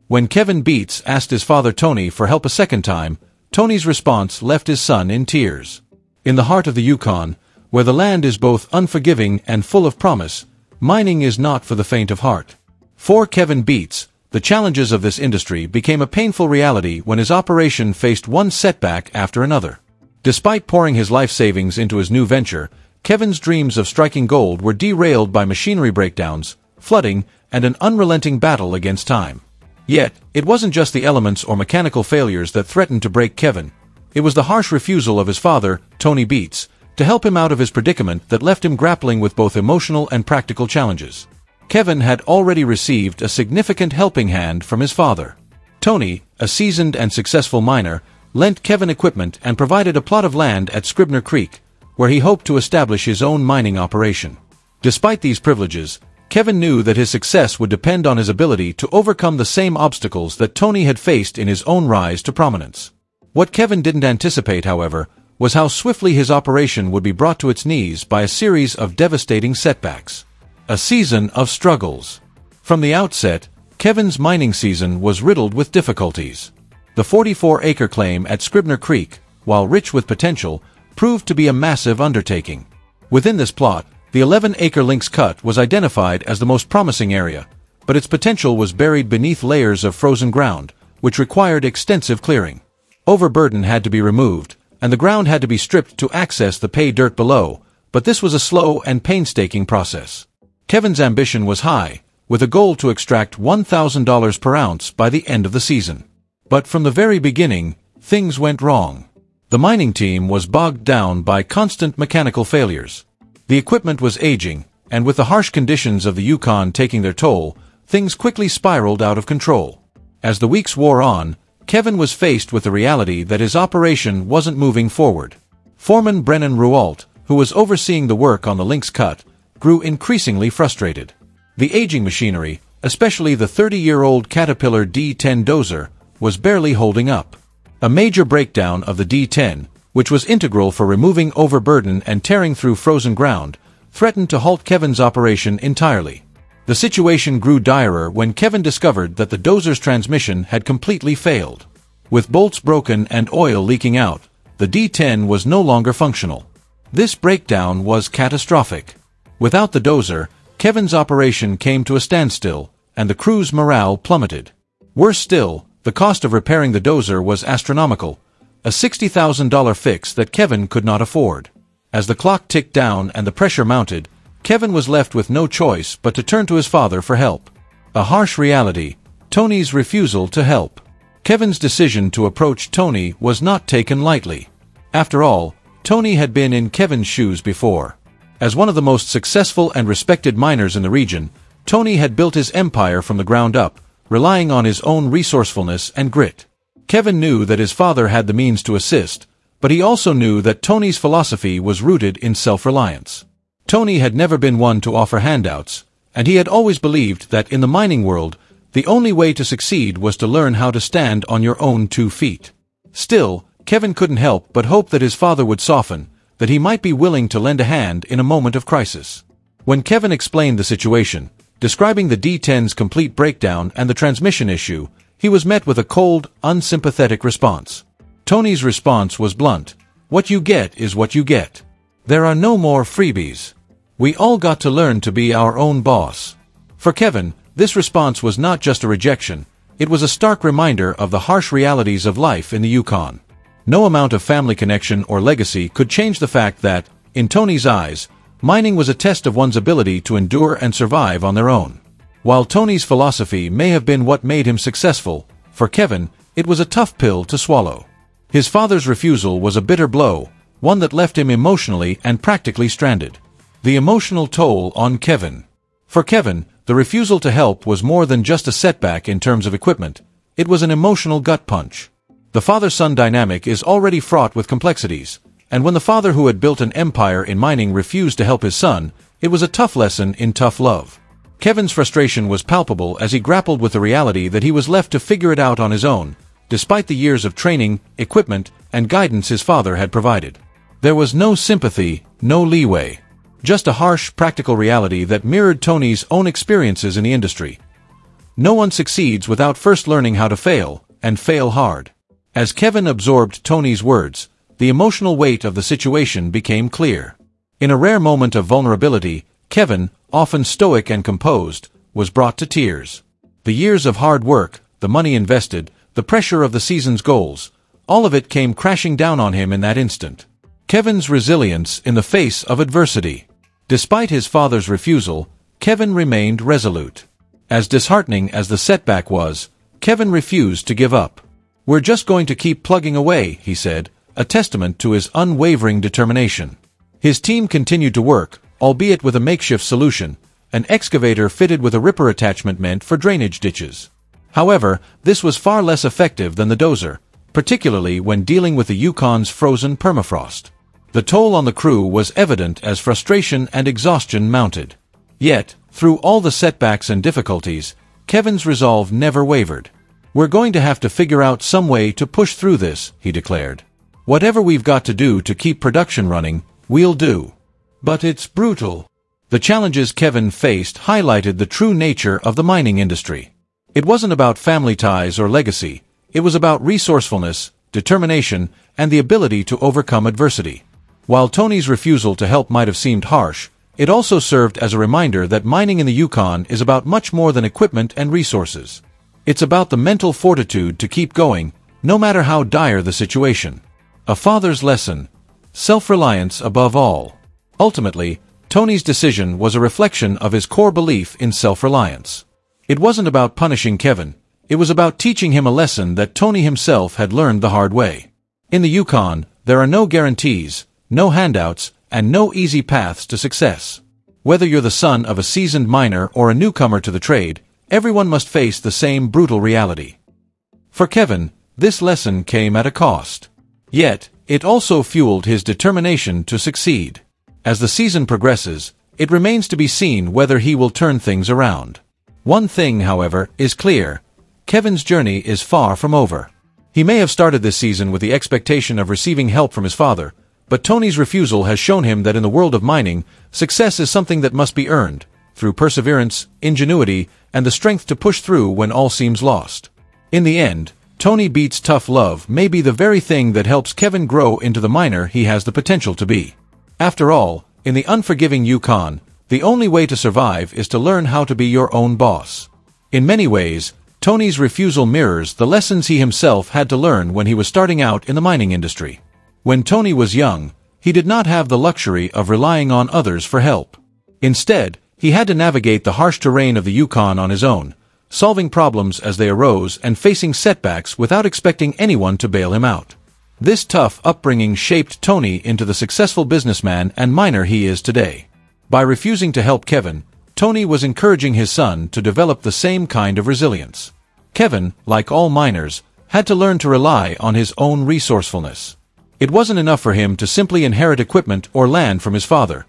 When Kevin Beets asked his father Tony for help a second time, Tony's response left his son in tears. In the heart of the Yukon, where the land is both unforgiving and full of promise, mining is not for the faint of heart. For Kevin Beets, the challenges of this industry became a painful reality when his operation faced one setback after another. Despite pouring his life savings into his new venture, Kevin's dreams of striking gold were derailed by machinery breakdowns, flooding, and an unrelenting battle against time. Yet, it wasn't just the elements or mechanical failures that threatened to break Kevin. It was the harsh refusal of his father, Tony Beets, to help him out of his predicament that left him grappling with both emotional and practical challenges. Kevin had already received a significant helping hand from his father. Tony, a seasoned and successful miner, lent Kevin equipment and provided a plot of land at Scribner Creek, where he hoped to establish his own mining operation. Despite these privileges, Kevin knew that his success would depend on his ability to overcome the same obstacles that Tony had faced in his own rise to prominence. What Kevin didn't anticipate, however, was how swiftly his operation would be brought to its knees by a series of devastating setbacks. A season of struggles. From the outset, Kevin's mining season was riddled with difficulties. The 44-acre claim at Scribner Creek, while rich with potential, proved to be a massive undertaking. Within this plot, the 11-acre Lynx Cut was identified as the most promising area, but its potential was buried beneath layers of frozen ground, which required extensive clearing. Overburden had to be removed, and the ground had to be stripped to access the pay dirt below, but this was a slow and painstaking process. Kevin's ambition was high, with a goal to extract $1,000 per ounce by the end of the season. But from the very beginning, things went wrong. The mining team was bogged down by constant mechanical failures. The equipment was aging, and with the harsh conditions of the Yukon taking their toll, things quickly spiraled out of control. As the weeks wore on, Kevin was faced with the reality that his operation wasn't moving forward. Foreman Brennan Rualt, who was overseeing the work on the Lynx Cut, grew increasingly frustrated. The aging machinery, especially the 30-year-old Caterpillar D10 dozer, was barely holding up. A major breakdown of the D10, which was integral for removing overburden and tearing through frozen ground, threatened to halt Kevin's operation entirely. The situation grew direr when Kevin discovered that the dozer's transmission had completely failed. With bolts broken and oil leaking out, the D10 was no longer functional. This breakdown was catastrophic. Without the dozer, Kevin's operation came to a standstill, and the crew's morale plummeted. Worse still, the cost of repairing the dozer was astronomical, a $60,000 fix that Kevin could not afford. As the clock ticked down and the pressure mounted, Kevin was left with no choice but to turn to his father for help. A harsh reality, Tony's refusal to help. Kevin's decision to approach Tony was not taken lightly. After all, Tony had been in Kevin's shoes before. As one of the most successful and respected miners in the region, Tony had built his empire from the ground up, relying on his own resourcefulness and grit. Kevin knew that his father had the means to assist, but he also knew that Tony's philosophy was rooted in self-reliance. Tony had never been one to offer handouts, and he had always believed that in the mining world, the only way to succeed was to learn how to stand on your own 2 feet. Still, Kevin couldn't help but hope that his father would soften, that he might be willing to lend a hand in a moment of crisis. When Kevin explained the situation, describing the D10's complete breakdown and the transmission issue, he was met with a cold, unsympathetic response. Tony's response was blunt. What you get is what you get. There are no more freebies. We all got to learn to be our own boss. For Kevin, this response was not just a rejection, it was a stark reminder of the harsh realities of life in the Yukon. No amount of family connection or legacy could change the fact that, in Tony's eyes, mining was a test of one's ability to endure and survive on their own. While Tony's philosophy may have been what made him successful, for Kevin, it was a tough pill to swallow. His father's refusal was a bitter blow, one that left him emotionally and practically stranded. The emotional toll on Kevin. For Kevin, the refusal to help was more than just a setback in terms of equipment, it was an emotional gut punch. The father-son dynamic is already fraught with complexities, and when the father who had built an empire in mining refused to help his son, it was a tough lesson in tough love. Kevin's frustration was palpable as he grappled with the reality that he was left to figure it out on his own, despite the years of training, equipment, and guidance his father had provided. There was no sympathy, no leeway. Just a harsh, practical reality that mirrored Tony's own experiences in the industry. No one succeeds without first learning how to fail, and fail hard. As Kevin absorbed Tony's words, the emotional weight of the situation became clear. In a rare moment of vulnerability, Kevin, often stoic and composed, was brought to tears. The years of hard work, the money invested, the pressure of the season's goals, all of it came crashing down on him in that instant. Kevin's resilience in the face of adversity. Despite his father's refusal, Kevin remained resolute. As disheartening as the setback was, Kevin refused to give up. "We're just going to keep plugging away," he said, a testament to his unwavering determination. His team continued to work, albeit with a makeshift solution, an excavator fitted with a ripper attachment meant for drainage ditches. However, this was far less effective than the dozer, particularly when dealing with the Yukon's frozen permafrost. The toll on the crew was evident as frustration and exhaustion mounted. Yet, through all the setbacks and difficulties, Kevin's resolve never wavered. "We're going to have to figure out some way to push through this," he declared. "Whatever we've got to do to keep production running, we'll do. But it's brutal." The challenges Kevin faced highlighted the true nature of the mining industry. It wasn't about family ties or legacy. It was about resourcefulness, determination, and the ability to overcome adversity. While Tony's refusal to help might have seemed harsh, it also served as a reminder that mining in the Yukon is about much more than equipment and resources. It's about the mental fortitude to keep going, no matter how dire the situation. A father's lesson: self-reliance above all. Ultimately, Tony's decision was a reflection of his core belief in self-reliance. It wasn't about punishing Kevin. It was about teaching him a lesson that Tony himself had learned the hard way. In the Yukon, there are no guarantees, no handouts, and no easy paths to success. Whether you're the son of a seasoned miner or a newcomer to the trade, everyone must face the same brutal reality. For Kevin, this lesson came at a cost. Yet, it also fueled his determination to succeed. As the season progresses, it remains to be seen whether he will turn things around. One thing, however, is clear: Kevin's journey is far from over. He may have started this season with the expectation of receiving help from his father, but Tony's refusal has shown him that in the world of mining, success is something that must be earned, through perseverance, ingenuity, and the strength to push through when all seems lost. In the end, Tony Beets' tough love may be the very thing that helps Kevin grow into the miner he has the potential to be. After all, in the unforgiving Yukon, the only way to survive is to learn how to be your own boss. In many ways, Tony's refusal mirrors the lessons he himself had to learn when he was starting out in the mining industry. When Tony was young, he did not have the luxury of relying on others for help. Instead, he had to navigate the harsh terrain of the Yukon on his own, solving problems as they arose and facing setbacks without expecting anyone to bail him out. This tough upbringing shaped Tony into the successful businessman and miner he is today. By refusing to help Kevin, Tony was encouraging his son to develop the same kind of resilience. Kevin, like all miners, had to learn to rely on his own resourcefulness. It wasn't enough for him to simply inherit equipment or land from his father.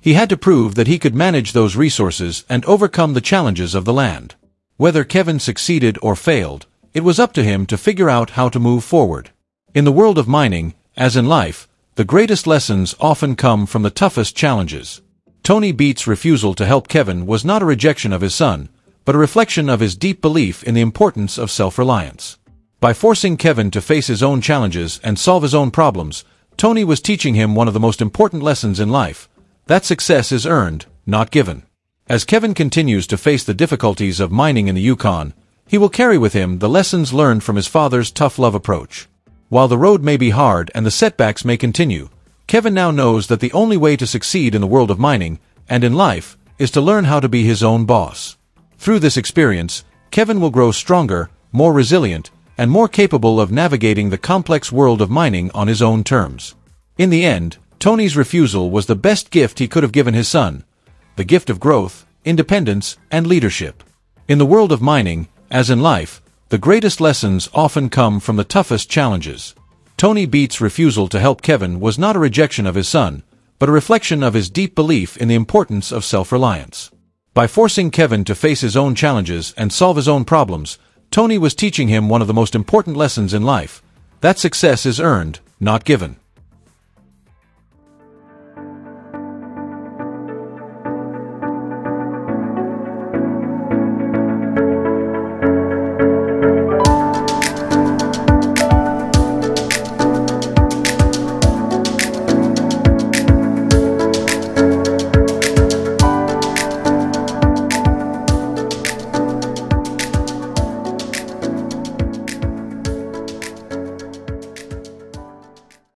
He had to prove that he could manage those resources and overcome the challenges of the land. Whether Kevin succeeded or failed, it was up to him to figure out how to move forward. In the world of mining, as in life, the greatest lessons often come from the toughest challenges. Tony Beets' refusal to help Kevin was not a rejection of his son, but a reflection of his deep belief in the importance of self-reliance. By forcing Kevin to face his own challenges and solve his own problems, Tony was teaching him one of the most important lessons in life: that success is earned, not given. As Kevin continues to face the difficulties of mining in the Yukon, he will carry with him the lessons learned from his father's tough love approach. While the road may be hard and the setbacks may continue, Kevin now knows that the only way to succeed in the world of mining, and in life, is to learn how to be his own boss. Through this experience, Kevin will grow stronger, more resilient, and more capable of navigating the complex world of mining on his own terms. In the end, Tony's refusal was the best gift he could have given his son: the gift of growth, independence, and leadership. In the world of mining, as in life, the greatest lessons often come from the toughest challenges. Tony Beets' refusal to help Kevin was not a rejection of his son, but a reflection of his deep belief in the importance of self-reliance. By forcing Kevin to face his own challenges and solve his own problems, Tony was teaching him one of the most important lessons in life: that success is earned, not given.